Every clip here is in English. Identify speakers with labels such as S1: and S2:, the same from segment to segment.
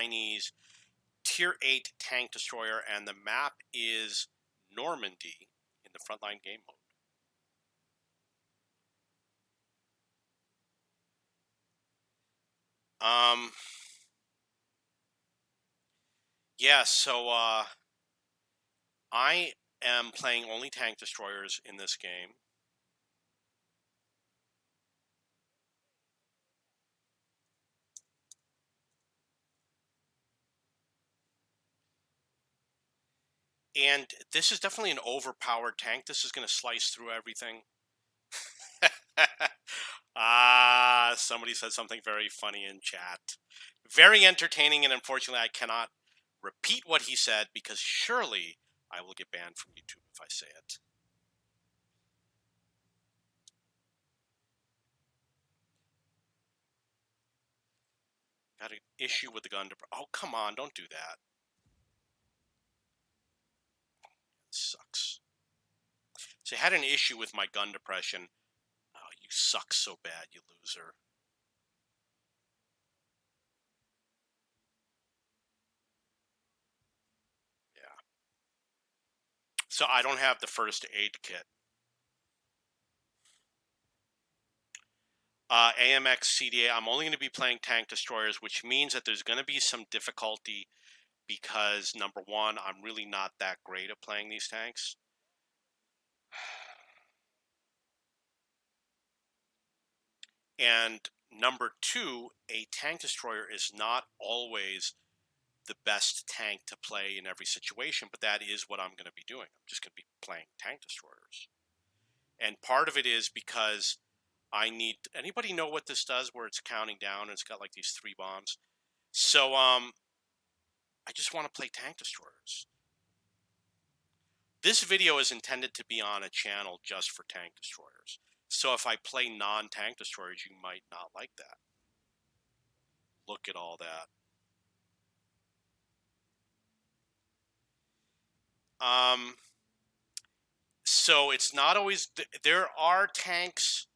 S1: Chinese Tier 8 tank destroyer, and the map is Normandy in the Frontline game mode. Yeah, so I am playing only tank destroyers in this game. And this is definitely an overpowered tank. This is going to slice through everything. Somebody said something very funny in chat. Very entertaining, and unfortunately I cannot repeat what he said because surely I will get banned from YouTube if I say it. Got an issue with the gun. Oh, come on, don't do that. It sucks. So I had an issue with my gun depression. Oh, you suck so bad, you loser. Yeah. So I don't have the first aid kit. AMX CDA, I'm only going to be playing tank destroyers, which means that there's going to be some difficulty because, number one, I'm really not that great at playing these tanks. And number two, a tank destroyer is not always the best tank to play in every situation, but that is what I'm going to be doing. I'm just going to be playing tank destroyers. And part of it is because I need, anybody know what this does where it's counting down and it's got like these 3 bombs? So I just want to play tank destroyers. This video is intended to be on a channel just for tank destroyers. So if I play non-tank destroyers, you might not like that. Look at all that. So it's not always, there are tanks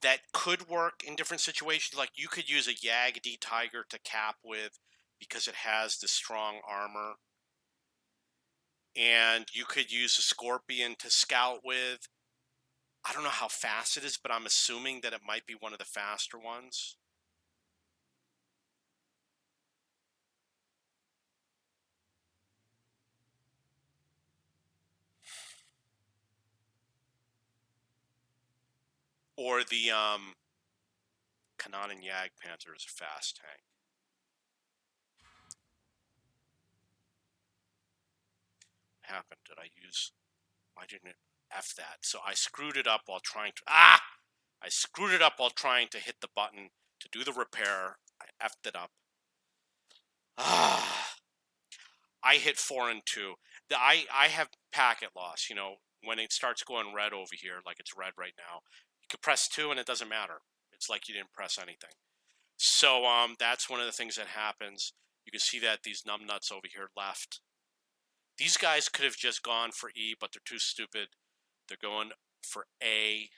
S1: that could work in different situations. Like you could use a Yagdi Tiger to cap with because it has the strong armor. And you could use a Scorpion to scout with. I don't know how fast it is, but I'm assuming that it might be one of the faster ones. Or the Kanan Jagdpanther is a fast tank. What happened? Did I use... Why didn't it F that? So I screwed it up while trying to... I screwed it up while trying to hit the button to do the repair. I F'd it up. I hit 4 and 2. I have packet loss. You know, when it starts going red over here, like it's red right now, you can press 2 and it doesn't matter. It's like you didn't press anything. So that's one of the things that happens. You can see that these numbnuts over here left. These guys could have just gone for E, but they're too stupid. They're going for A.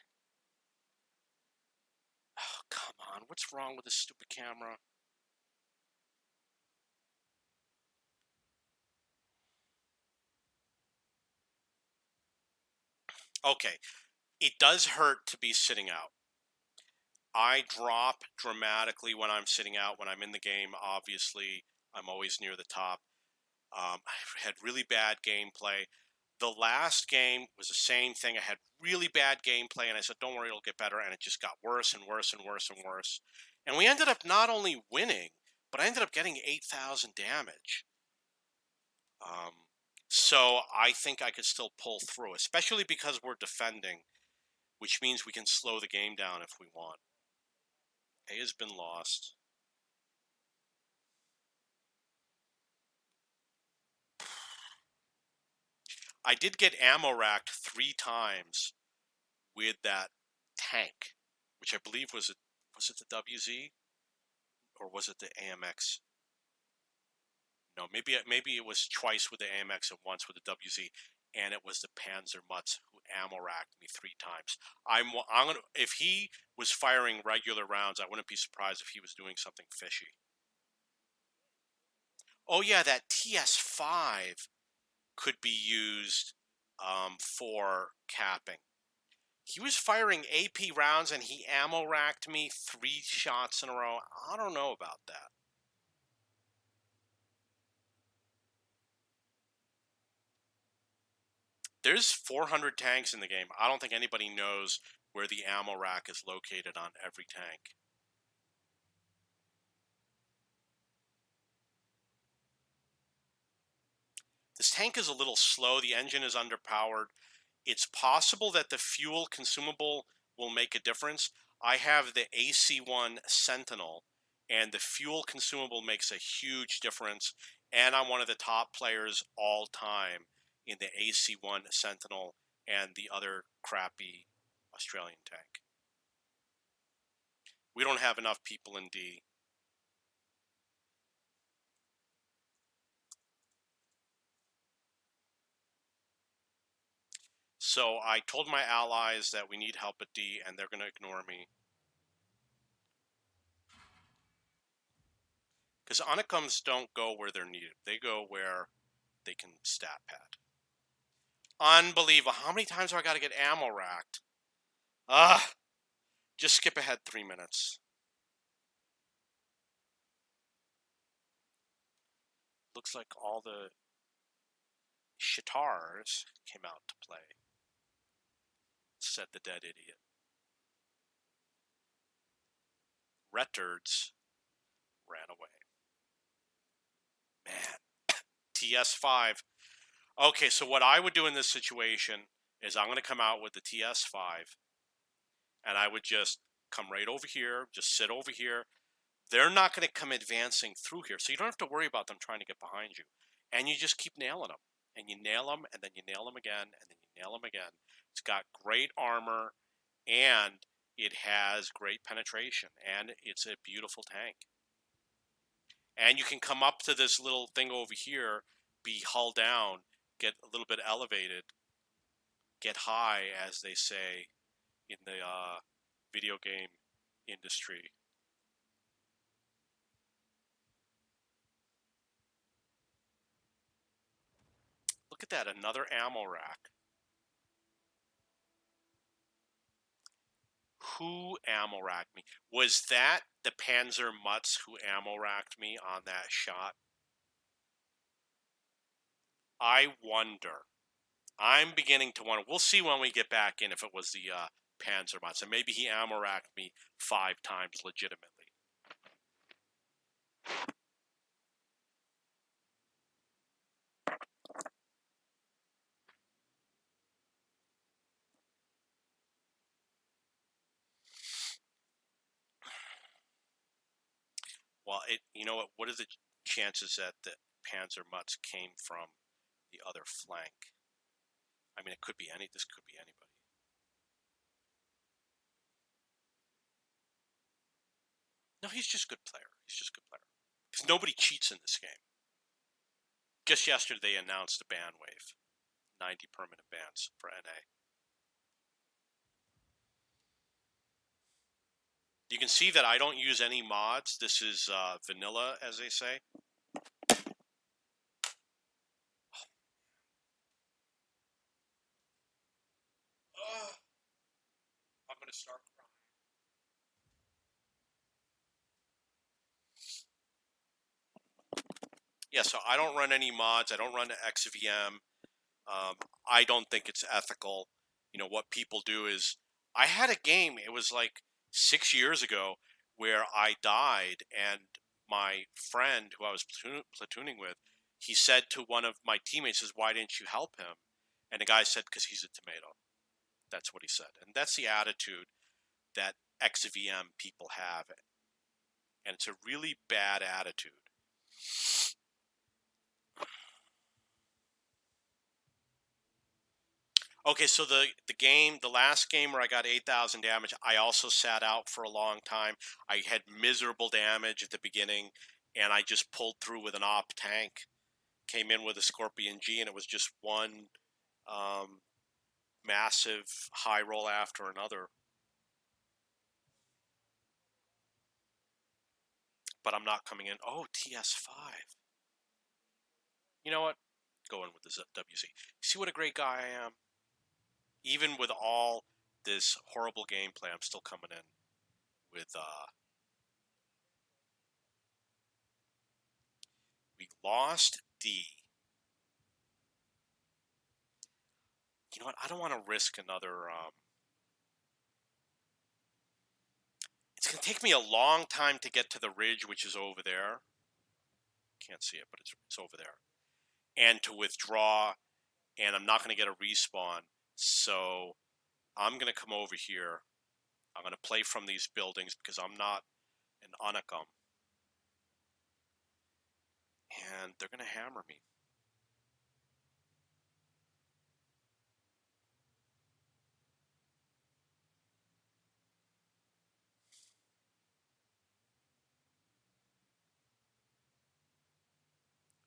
S1: Oh, come on. What's wrong with this stupid camera? Okay. It does hurt to be sitting out. I drop dramatically when I'm sitting out. When I'm in the game, obviously, I'm always near the top. I've had really bad gameplay. The last game was the same thing. I had really bad gameplay, and I said, don't worry, it'll get better. And it just got worse and worse and worse and worse. And we ended up not only winning, but I ended up getting 8,000 damage. So I think I could still pull through, especially because we're defending, which means we can slow the game down if we want. A has been lost. I did get ammo racked 3 times with that tank, which I believe was it the WZ or was it the AMX? No, maybe it was twice with the AMX and once with the WZ, and it was the Panzer Mutz who ammo racked me 3 times. I'm gonna, if he was firing regular rounds, I wouldn't be surprised if he was doing something fishy. Oh yeah, that TS5 could be used for capping. He was firing AP rounds and he ammo racked me 3 shots in a row. I don't know about that. There's 400 tanks in the game. I don't think anybody knows where the ammo rack is located on every tank. This tank is a little slow. The engine is underpowered. It's possible that the fuel consumable will make a difference. I have the AC1 Sentinel, and the fuel consumable makes a huge difference. And I'm one of the top players all time in the AC1 Sentinel and the other crappy Australian tank. We don't have enough people in D. So I told my allies that we need help at D, and they're going to ignore me. Because Anacoms don't go where they're needed. They go where they can stat pad. Unbelievable. How many times do I got to get ammo racked? Just skip ahead 3 minutes. Looks like all the shitars came out to play, said the dead idiot. Retards ran away. Man, TS5. Okay, so what I would do in this situation is I'm going to come out with the TS5, and I would just come right over here, just sit over here. They're not going to come advancing through here, so you don't have to worry about them trying to get behind you. And you just keep nailing them. And you nail them, and then you nail them again, and then you nail them again. It's got great armor, and it has great penetration, and it's a beautiful tank. And you can come up to this little thing over here, be hull down, get a little bit elevated, get high, as they say in the video game industry. Look at that, another ammo rack. Who ammo racked me? Was that the Panzer Mutz who ammo racked me on that shot? I wonder. I'm beginning to wonder. We'll see when we get back in if it was the Panzer Mutz. And maybe he ammo racked me 5 times legitimately. Well, you know what are the chances that the Panzer Mutz came from the other flank? I mean, this could be anybody. No, he's just a good player. He's just a good player. Because nobody cheats in this game. Just yesterday they announced a ban wave. 90 permanent bans for NA. You can see that I don't use any mods. This is vanilla, as they say. I'm going to start crying. Yeah, so I don't run any mods. I don't run XVM. I don't think it's ethical. You know, what people do is, I had a game, it was like 6 years ago, where I died, and my friend who I was platooning with, he said to one of my teammates, says, "Why didn't you help him?" And the guy said, "Because he's a tomato." That's what he said. And that's the attitude that XVM people have. And it's a really bad attitude. Okay, so the last game where I got 8,000 damage, I also sat out for a long time. I had miserable damage at the beginning, and I just pulled through with an op tank. Came in with a Scorpion G, and it was just one massive high roll after another. But I'm not coming in. Oh, TS5. You know what? Going with this WC. See what a great guy I am? Even with all this horrible gameplay, I'm still coming in with, we lost D. You know what? I don't want to risk another, it's going to take me a long time to get to the ridge, which is over there. Can't see it, but it's over there. And to withdraw, and I'm not going to get a respawn. So I'm going to come over here. I'm going to play from these buildings because I'm not an Unicum. And they're going to hammer me.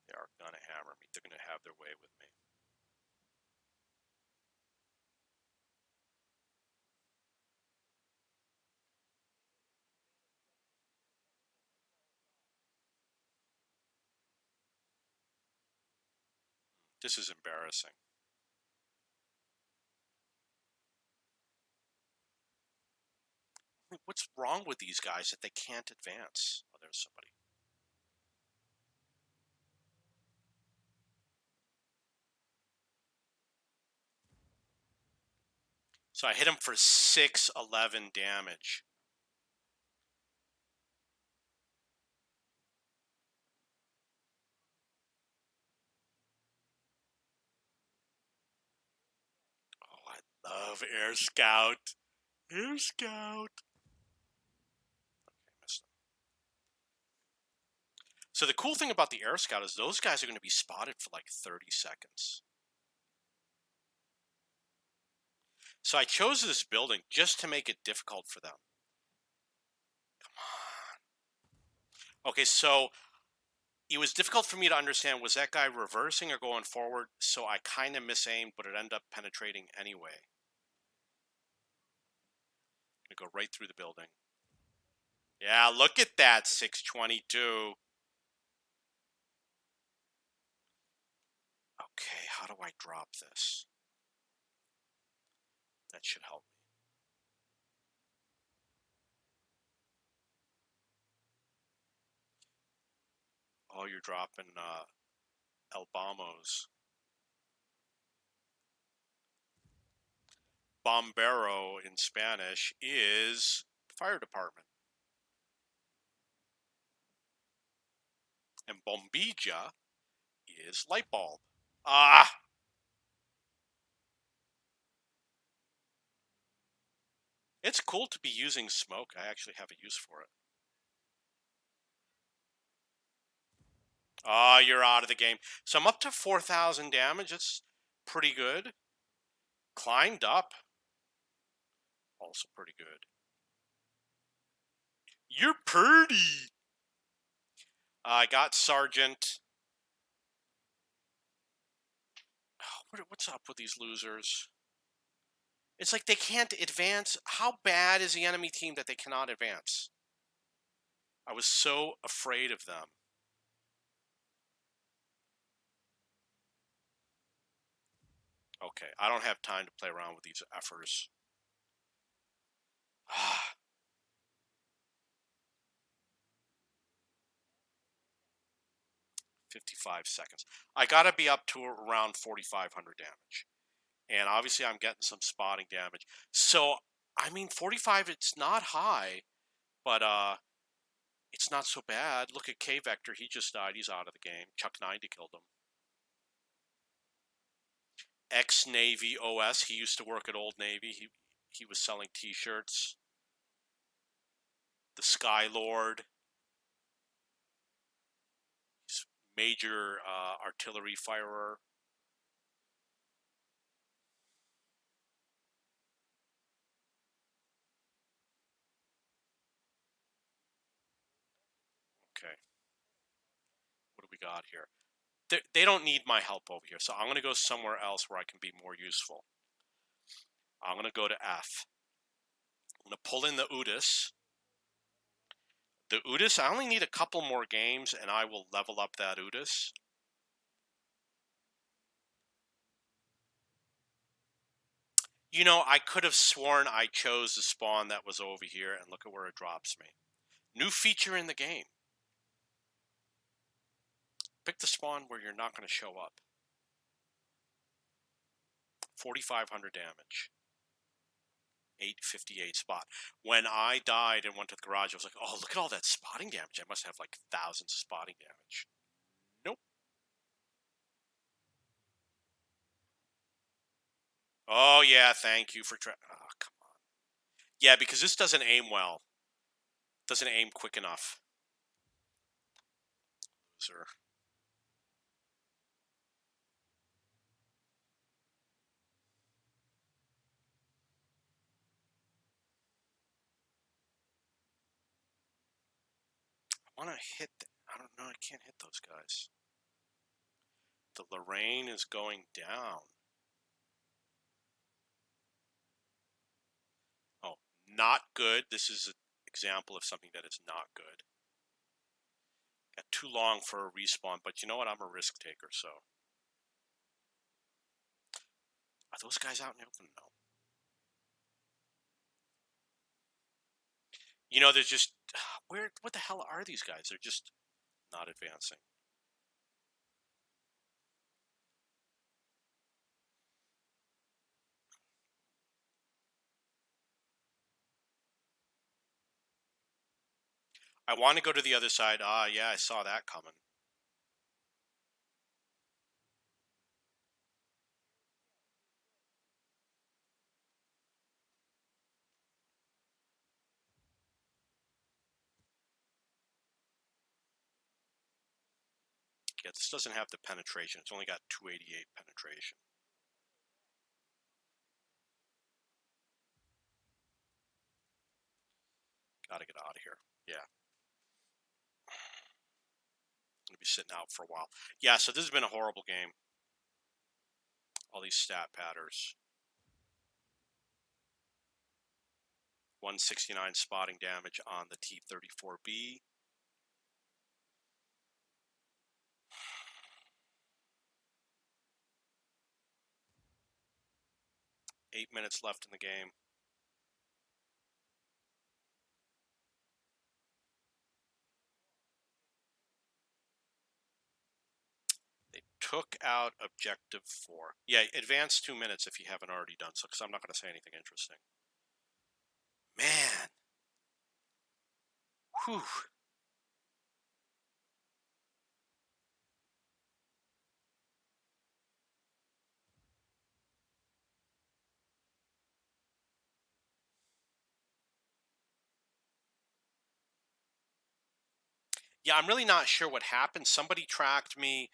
S1: They are going to hammer me. They're going to have their way with me. This is embarrassing. What's wrong with these guys that they can't advance? Oh, there's somebody. So I hit him for 611 damage. Oh, I love Air Scout. Air Scout. Okay, missed him. So the cool thing about the Air Scout is those guys are going to be spotted for like 30 seconds. So I chose this building just to make it difficult for them. Come on. Okay, so it was difficult for me to understand, was that guy reversing or going forward? So I kind of misaimed, but it ended up penetrating anyway. I'm going to go right through the building. Yeah, look at that, 622. Okay, how do I drop this? That should help me. Oh, you're dropping Albamos. Bombero in Spanish is fire department. And bombilla is light bulb. Ah! It's cool to be using smoke. I actually have a use for it. Ah, you're out of the game. So I'm up to 4,000 damage. It's pretty good. Climbed up. Also pretty good. You're pretty. I got Sergeant. Oh, what's up with these losers? It's like they can't advance. How bad is the enemy team that they cannot advance? I was so afraid of them. Okay, I don't have time to play around with these effers. 55 seconds. I gotta be up to around 4,500 damage. And obviously I'm getting some spotting damage. So, I mean, 45, it's not high, but it's not so bad. Look at K Vector, he just died, he's out of the game. Chuck 90 killed him. Ex-Navy OS, he used to work at Old Navy. He was selling t-shirts. The Sky Lord. He's major artillery firer. Okay. What do we got here? They don't need my help over here, so I'm going to go somewhere else where I can be more useful. I'm going to go to F. I'm going to pull in the Udis. The Udis, I only need a couple more games, and I will level up that Udis. You know, I could have sworn I chose the spawn that was over here, and look at where it drops me. New feature in the game. Pick the spawn where you're not going to show up. 4,500 damage. 858 spot. When I died and went to the garage, I was like, oh, look at all that spotting damage. I must have like thousands of spotting damage. Nope. Oh, yeah, thank you for oh, come on. Yeah, because this doesn't aim well. Doesn't aim quick enough. Loser. I want to hit I don't know. I can't hit those guys. The Lorraine is going down. Oh, not good. This is an example of something that is not good. Got too long for a respawn, but you know what? I'm a risk taker, so. Are those guys out in the open? No. You know, there's just what the hell are these guys? They're just not advancing. I want to go to the other side. Ah, yeah, I saw that coming. Yeah, this doesn't have the penetration. It's only got 288 penetration. Gotta get out of here. Yeah. I'm gonna be sitting out for a while. Yeah, so this has been a horrible game. All these stat patterns. 169 spotting damage on the T-34B. Eight minutes left in the game. They took out objective 4. Yeah, advance 2 minutes if you haven't already done so, because I'm not going to say anything interesting. Man. Whew. Yeah, I'm really not sure what happened. Somebody tracked me.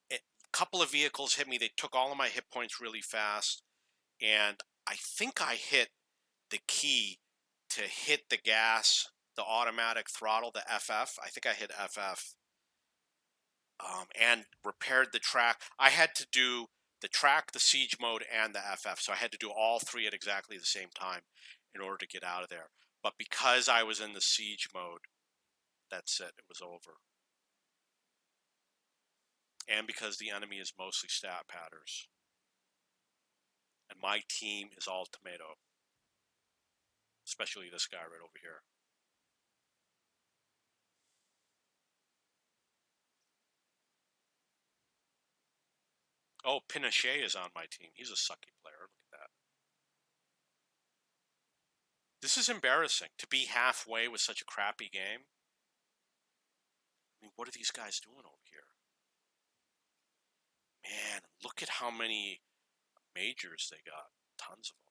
S1: A couple of vehicles hit me. They took all of my hit points really fast. And I think I hit the key to hit the gas, the automatic throttle, the FF. I think I hit FF. And repaired the track. I had to do the track, the siege mode, and the FF. So I had to do all three at exactly the same time in order to get out of there. But because I was in the siege mode, that's it. It was over. And because the enemy is mostly stat patterns. And my team is all tomato. Especially this guy right over here. Oh, Pinochet is on my team. He's a sucky player. Look at that. This is embarrassing to be halfway with such a crappy game. I mean, what are these guys doing over here? Man, look at how many majors they got. Tons of them.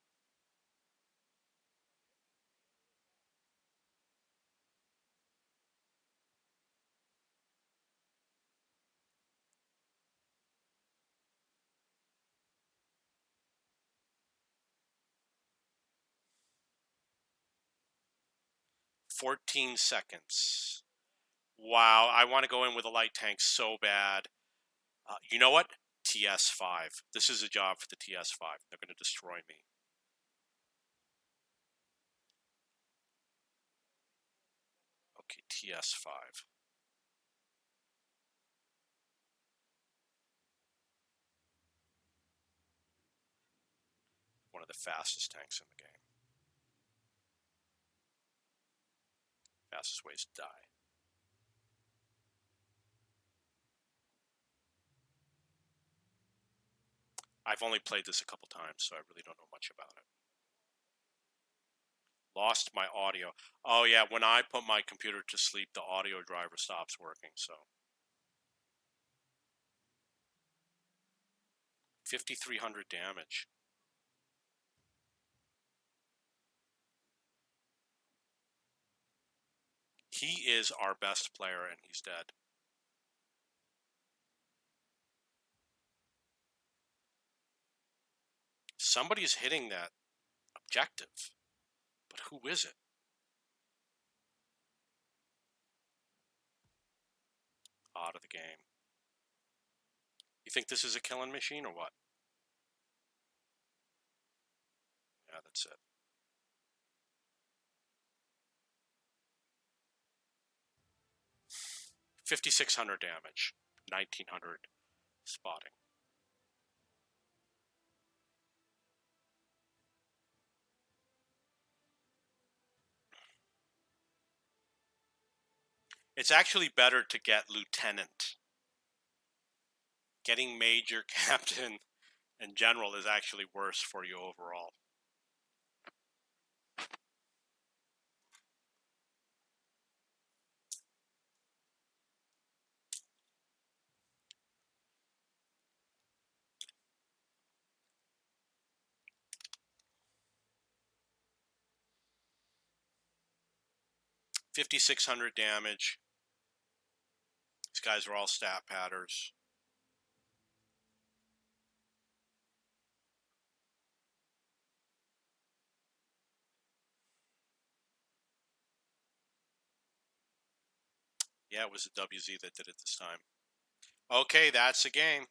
S1: $14 seconds. Wow, I want to go in with a light tank so bad. You know what? TS5. This is a job for the TS5. They're going to destroy me. Okay, TS5. One of the fastest tanks in the game. Fastest ways to die. I've only played this a couple times, so I really don't know much about it. Lost my audio. Oh yeah, when I put my computer to sleep, the audio driver stops working, so. 5,300 damage. He is our best player, and he's dead. Somebody's hitting that objective, but who is it? Out of the game. You think this is a killing machine or what? Yeah, that's it. 5,600 damage, 1,900 spotting. It's actually better to get lieutenant. Getting major, captain, and general is actually worse for you overall. $5,600 damage. These guys are all stat patters. Yeah, it was the WZ that did it this time. Okay, that's the game.